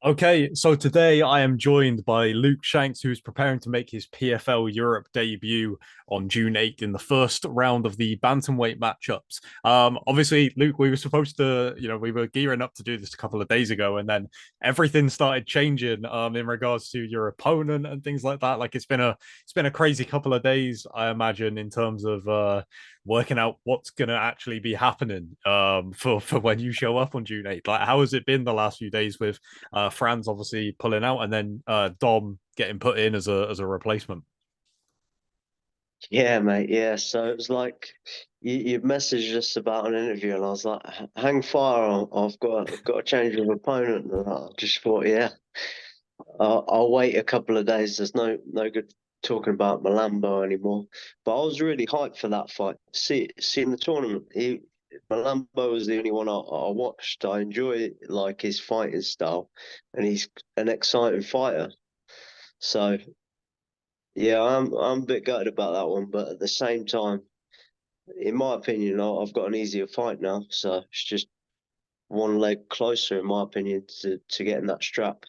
Okay, so today I am joined by Luke Shanks, who's preparing to make his PFL Europe debut on June 8th in the first round of the bantamweight matchups. Obviously, Luke, we were supposed to, we were gearing up to do this a couple of days ago, and then everything started changing in regards to your opponent and things like that. Like it's been a crazy couple of days, I imagine, in terms of working out what's going to actually be happening for when you show up on June 8th. Like, how has it been the last few days with Franz obviously pulling out, and then Dom getting put in as a replacement? Yeah, mate. Yeah. So it was like you messaged us about an interview, and I was like, "Hang fire! I've got to change of opponent." And I just thought, yeah, I'll wait a couple of days. There's no good talking about Malambo anymore. But I was really hyped for that fight. Seeing the tournament, Malambo was the only one I watched. I enjoy like his fighting style, and he's an exciting fighter. So yeah, I'm a bit gutted about that one, but at the same time, in my opinion, I've got an easier fight now, so it's just one leg closer, in my opinion, to getting that strap.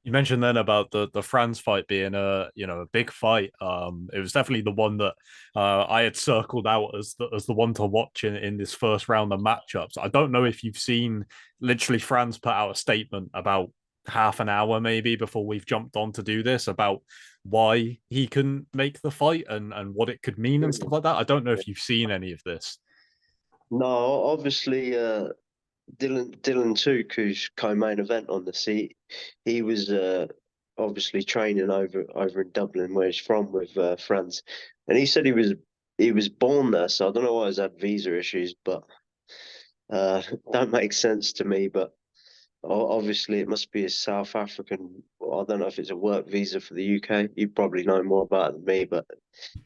You mentioned then about the Franz fight being a big fight. It was definitely the one that I had circled out as the one to watch in this first round of matchups. I don't know if you've seen literally Franz put out a statement about half an hour maybe before we've jumped on to do this about why he couldn't make the fight and what it could mean and stuff like that. I don't know if you've seen any of this. No, obviously, Dylan Took, who's co-main event on this, he was obviously training over in Dublin, where he's from, with friends, and he said he was born there, so I don't know why he's had visa issues, but uh, don't make sense to me. But obviously, it must be a South African. I don't know if it's a work visa for the UK. You probably know more about it than me, but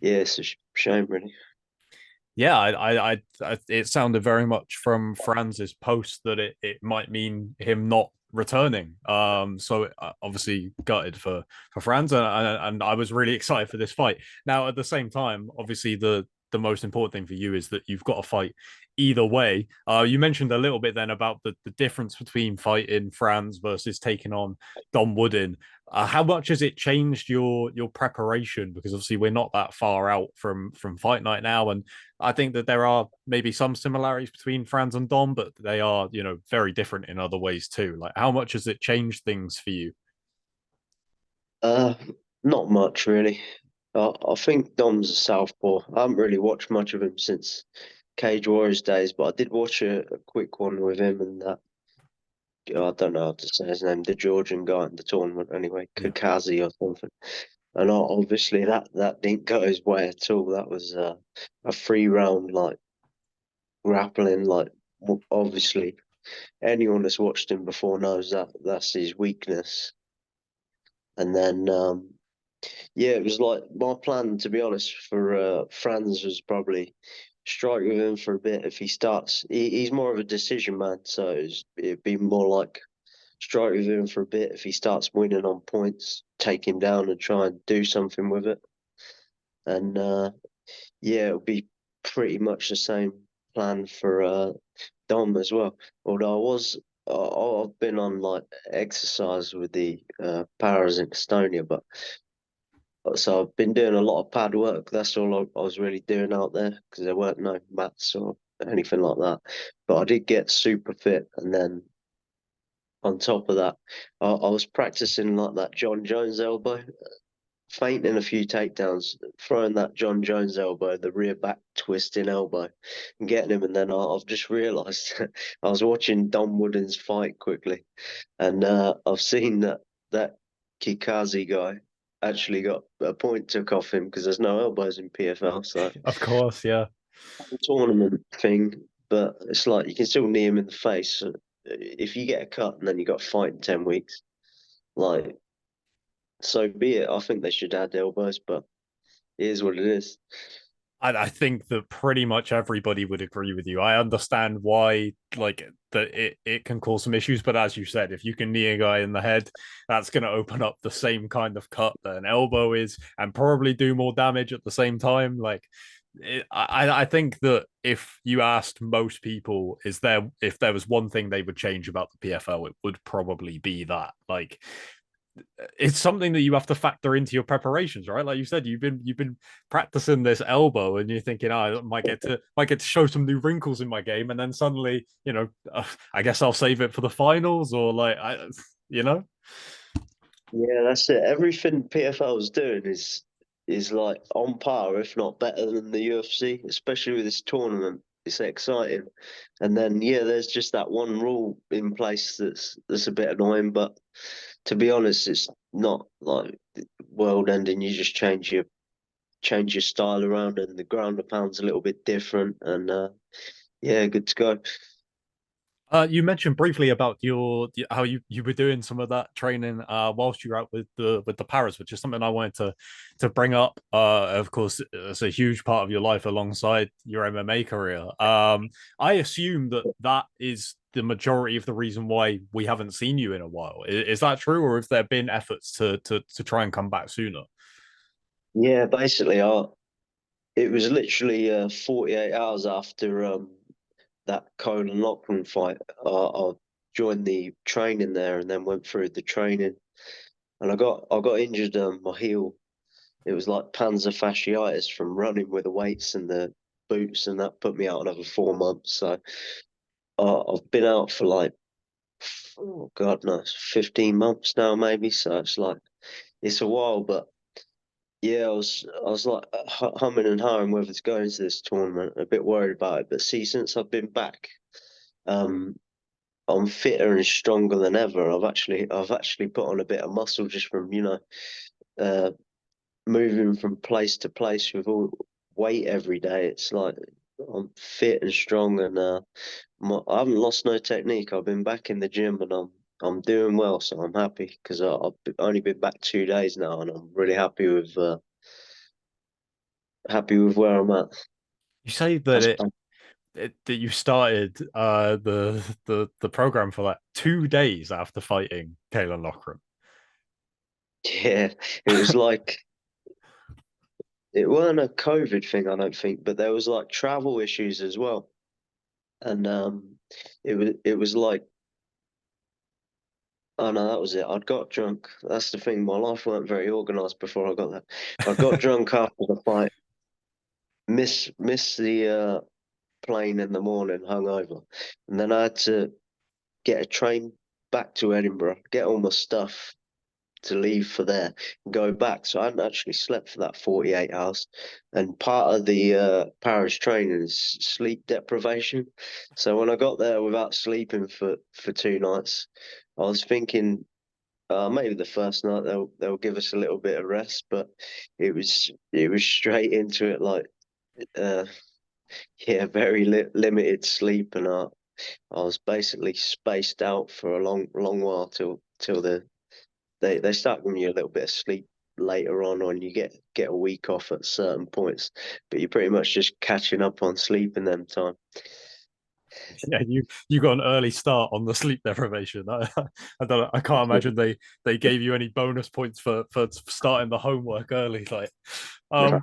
yeah, it's a shame, really. Yeah, it sounded very much from Franz's post that it might mean him not returning. So obviously gutted for Franz, and I was really excited for this fight. Now, at the same time, obviously the most important thing for you is that you've got to fight either way. You mentioned a little bit then about the difference between fighting Franz versus taking on Don Wooden. How much has it changed your preparation? Because obviously we're not that far out from fight night now, and I think that there are maybe some similarities between Franz and Dom, but they are, very different in other ways too. Like, how much has it changed things for you? Uh, Not much really. I think Dom's a southpaw. I haven't really watched much of him since Cage Warriors days, but I did watch a quick one with him and that. I don't know how to say his name, the Georgian guy in the tournament anyway, Yeah. Kakazi or something. And obviously that didn't go his way at all. That was a 3 round like grappling. Like obviously anyone that's watched him before knows that that's his weakness. And then yeah, it was like my plan, to be honest, for Franz was probably strike with him for a bit. If he starts, he's more of a decision man, so it'd be more like strike with him for a bit. If he starts winning on points, take him down and try and do something with it. And yeah, it'll be pretty much the same plan for Dom as well. Although I've been on like exercise with the Paras in Estonia, but so I've been doing a lot of pad work. That's all I was really doing out there because there weren't no mats or anything like that. But I did get super fit, and then on top of that, I was practicing like that John Jones elbow, feinting a few takedowns, throwing that John Jones elbow, the rear back twisting elbow, and getting him. And then I've just realised I was watching Don Wooden's fight quickly, and I've seen that Kikazi guy actually got a point took off him because there's no elbows in PFL, so Of course, yeah. tournament thing. But it's like you can still knee him in the face. If you get a cut and then you got to fight in 10 weeks, like so be it. I think they should add elbows, but it is what it is. I think that pretty much everybody would agree with you. I understand why, like, that it can cause some issues, but as you said, if you can knee a guy in the head, that's going to open up the same kind of cut that an elbow is, and probably do more damage at the same time. Like, I think that if you asked most people, is there if there was one thing they would change about the PFL, it would probably be that. Like it's something that you have to factor into your preparations, right? Like you said, you've been practicing this elbow, and you're thinking, oh, I might get to show some new wrinkles in my game, and then suddenly, I guess I'll save it for the finals, or like you know. Yeah, that's it. Everything PFL is doing is like on par, if not better than the UFC, especially with this tournament. It's exciting. And then yeah, there's just that one rule in place that's a bit annoying, but to be honest, it's not like world ending. You just change your style around and the ground and pound's a little bit different and yeah, good to go. You mentioned briefly about how you were doing some of that training whilst you were out with the Paras, which is something I wanted to bring up. Of course, it's a huge part of your life alongside your MMA career. I assume that is the majority of the reason why we haven't seen you in a while. Is that true, or have there been efforts to try and come back sooner? Yeah, basically it was literally 48 hours after that Colin Lachlan fight. I joined the training there and then went through the training and I got injured my heel. It was like panzer fasciitis from running with the weights and the boots, and that put me out another 4 months. So I've been out for like, oh God knows, 15 months now maybe. So it's like it's a while, but yeah, I was like humming and hawing whether to go into this tournament. A bit worried about it, but see, since I've been back, um, I'm fitter and stronger than ever. I've actually put on a bit of muscle just from uh, moving from place to place with all weight every day. It's like I'm fit and strong, and I haven't lost no technique. I've been back in the gym, and I'm doing well, so I'm happy because only been back 2 days now, and I'm really happy with where I'm at. You say that That's that you started the program for like 2 days after fighting Kayla Lochran. yeah. It was like it weren't a COVID thing, I don't think, but there was like travel issues as well, and it was like. Oh no, that was it. I'd got drunk. That's the thing. My life weren't very organized before I got there. I got drunk after the fight, miss the plane in the morning, hungover, and then I had to get a train back to Edinburgh, get all my stuff to leave for there, and go back. So I hadn't actually slept for that 48 hours. And part of the Paris training is sleep deprivation. So when I got there without sleeping for 2 nights, I was thinking maybe the first night they'll give us a little bit of rest, but it was straight into it like uh, yeah, very limited sleep, and I was basically spaced out for a long while till they start giving you a little bit of sleep later on when you get a week off at certain points, but you're pretty much just catching up on sleep in them time. Yeah, you got an early start on the sleep deprivation. I don't. I can't imagine they gave you any bonus points for starting the homework early. Like, um,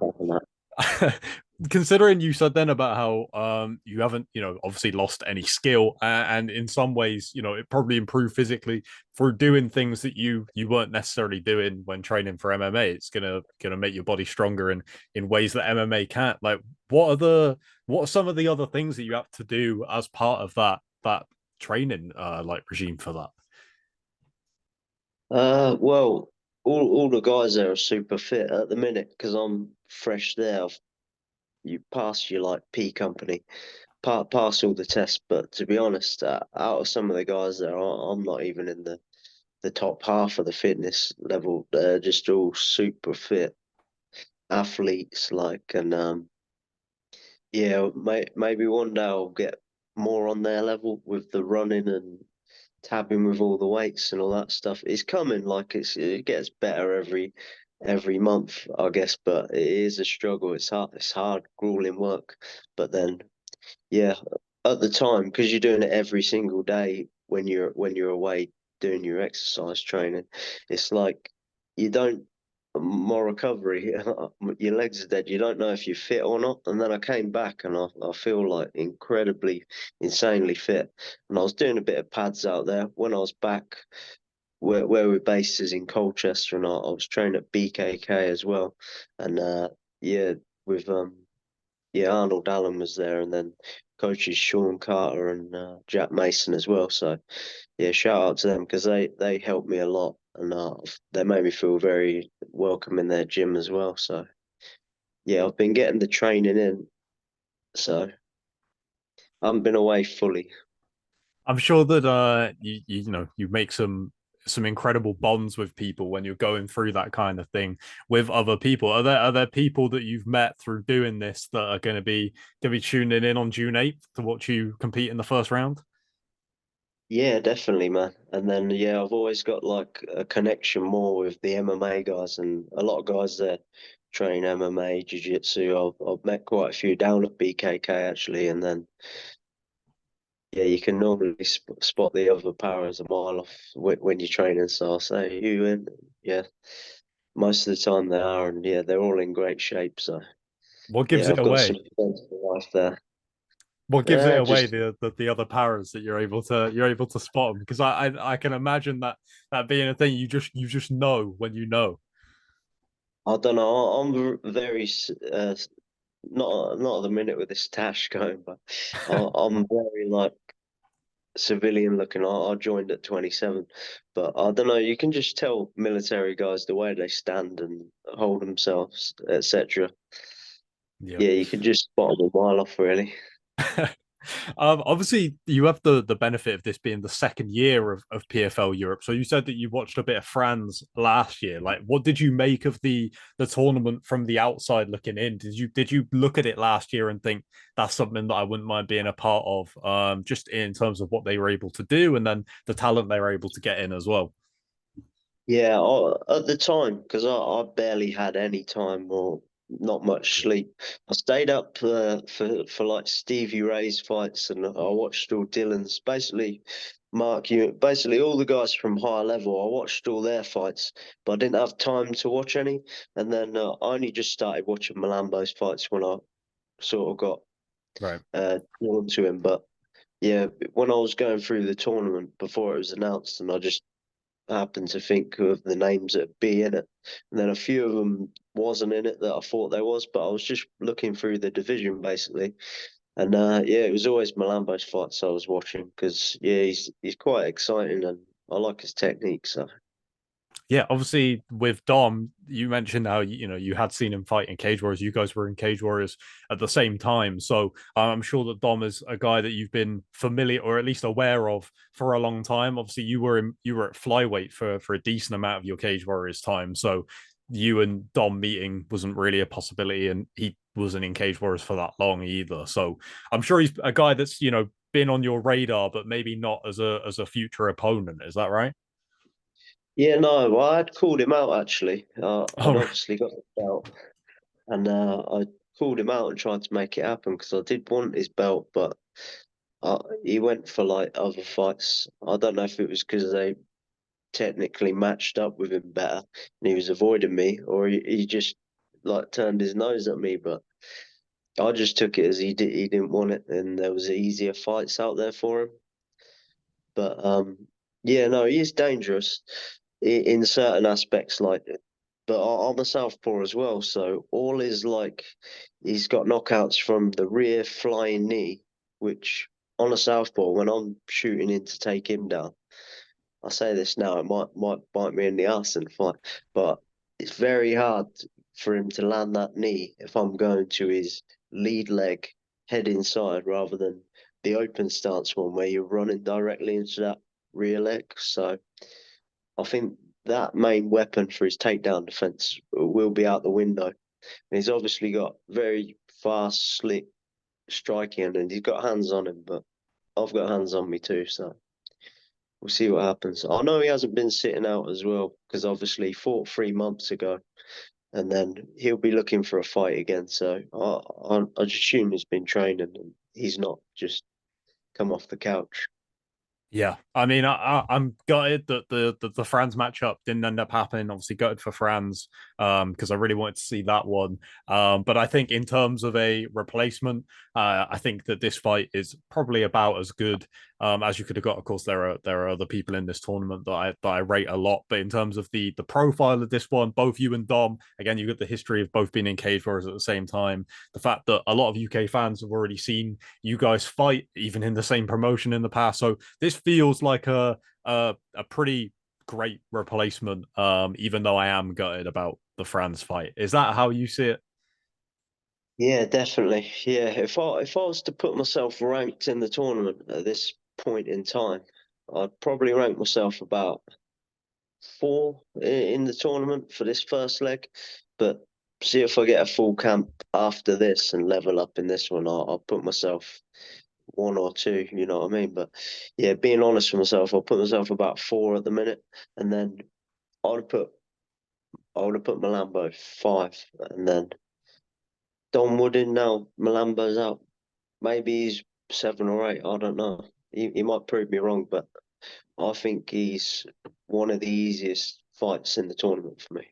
considering you said then about how you haven't obviously lost any skill, and in some ways it probably improved physically through doing things that you weren't necessarily doing when training for MMA. It's gonna make your body stronger in ways that MMA can't. Like what are some of the other things that you have to do as part of that training like regime for that? Well, all the guys there are super fit at the minute because I'm fresh there. You pass your like P company, pass all the tests, but to be honest, out of some of the guys there, I'm not even in the top half of the fitness level. They're just all super fit athletes, like, and yeah, maybe one day I'll get more on their level with the running and tabbing with all the weights and all that stuff. It's coming, like it gets better every month, I guess, but it is a struggle. It's hard, grueling work. But then, yeah, at the time, because you're doing it every single day when you're away doing your exercise training, it's like you don't. my recovery, your legs are dead. You don't know if you're fit or not. And then I came back and I feel like incredibly, insanely fit. And I was doing a bit of pads out there. When I was back, where we're based is in Colchester, and I was training at BKK as well. And yeah, with yeah, Arnold Allen was there, and then coaches Sean Carter and Jack Mason as well. So yeah, shout out to them because they helped me a lot, and they made me feel very welcome in their gym as well. So yeah, I've been getting the training in, so I haven't been away fully. I'm sure that you know you make some incredible bonds with people when you're going through that kind of thing with other people. Are there people that you've met through doing this that are going to be tuning in on June 8th to watch you compete in the first round? Yeah, definitely, man. And then yeah, I've always got like a connection more with the MMA guys, and a lot of guys there train MMA, jiu-jitsu. I've met quite a few down at BKK actually, and then yeah, you can normally spot the other powers a mile off when you're training. So I'll say you in, yeah, most of the time they are, and yeah, they're all in great shape. So What gives yeah, it I've got away? some friends for life there. What gives it away? Just The other paras that you're able to spot them, because I can imagine that being a thing you just know when you know. I don't know. I'm very not at the minute with this tash going, but I'm very like civilian looking. I joined at 27, but I don't know. You can just tell military guys the way they stand and hold themselves, etc. Yeah. Yeah, you can just spot them a mile off, really. Obviously, you have the benefit of this being the second year of PFL Europe. So you said that you watched a bit of Franz last year. Like, what did you make of the tournament from the outside looking in? Did you look at it last year and think that's something that I wouldn't mind being a part of? Just in terms of what they were able to do, and then the talent they were able to get in as well. Yeah, at the time, because I barely had any time or not much Yeah. sleep. I stayed up for like Stevie Ray's fights, and I watched all Dylan's. Basically, Mark, you basically all the guys from higher level. I watched all their fights, but I didn't have time to watch any. And then I only just started watching Malambo's fights when I sort of got Right. drawn to him. But yeah, when I was going through the tournament before it was announced, and I just happened to think of the names that be in it. And then a few of them wasn't in it that I thought there was, but I was just looking through the division basically. And yeah, it was always Malambo's fights I was watching because yeah, he's quite exciting and I like his technique. So Yeah, obviously with Dom, you mentioned how you had seen him fight in Cage Warriors. You guys were in Cage Warriors at the same time, so I'm sure that Dom is a guy that you've been familiar or at least aware of for a long time. Obviously, you were at flyweight for a decent amount of your Cage Warriors time, so you and Dom meeting wasn't really a possibility, and he wasn't in Cage Warriors for that long either. So I'm sure he's a guy that's been on your radar, but maybe not as a future opponent. Is that right? yeah, no, well, I'd called him out actually. I'd Oh, obviously got the belt and I called him out and tried to make it happen because I did want his belt, but he went for like other fights. I don't know if it was because they technically matched up with him better and he was avoiding me, or he just like turned his nose at me. But I just took it as he didn't want it, and there was easier fights out there for him. But yeah, no, he is dangerous in certain aspects, like. But I'm a southpaw as well, so all is like he's got knockouts from the rear flying knee, which on a southpaw when I'm shooting in to take him down. I say this now, it might bite me in the ass and fight, but it's very hard for him to land that knee if I'm going to his lead leg head inside rather than the open stance one where you're running directly into that rear leg. So I think that main weapon for his takedown defense will be out the window. And he's obviously got very fast, slick striking, and he's got hands on him, but I've got hands on me too, so we'll see what happens. I know he hasn't been sitting out as well because obviously he fought 3 months ago, and then he'll be looking for a fight again. So I just assume he's been training and he's not just come off the couch. yeah. I mean, I'm gutted that the Franz matchup didn't end up happening. Obviously, gutted for Franz because I really wanted to see that one. But I think in terms of a replacement, I think that this fight is probably about as good as you could have got. Of course, there are other people in this tournament that I rate a lot, but in terms of the profile of this one, both you and Dom, again, you got the history of both being in Cage Warriors at the same time. The fact that a lot of UK fans have already seen you guys fight, even in the same promotion in the past, so this feels like a pretty great replacement. Even though I am gutted about the Franz fight, is that how you see it? Yeah, definitely. Yeah, if I was to put myself ranked in the tournament at this point in time, I'd probably rank myself about four in the tournament for this first leg. But see if I get a full camp after this and level up in this one, I'll put myself one or two. You know what I mean? But yeah, being honest with myself, I'll put myself about four at the minute, and then I'd put I would have put Malambo five, and then Don Wooden now Malambo's out. Maybe he's seven or eight. I don't know. He might prove me wrong, but I think he's one of the easiest fights in the tournament for me.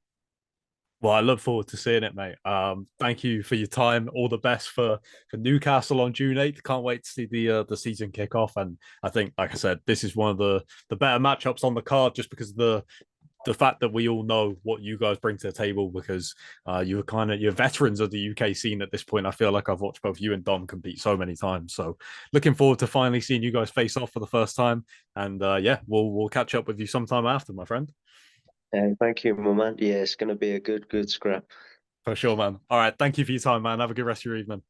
Well, I look forward to seeing it, mate. Thank you for your time. All the best for Newcastle on June 8th. Can't wait to see the season kick off. And I think, like I said, this is one of the better matchups on the card, just because of the fact that we all know what you guys bring to the table, because you're veterans of the UK scene at this point. I feel like I've watched both you and Dom compete so many times. So looking forward to finally seeing you guys face off for the first time. And yeah, we'll catch up with you sometime after, my friend. Thank you, my man. Yeah, it's going to be a good scrap. For sure, man. All right. Thank you for your time, man. Have a good rest of your evening.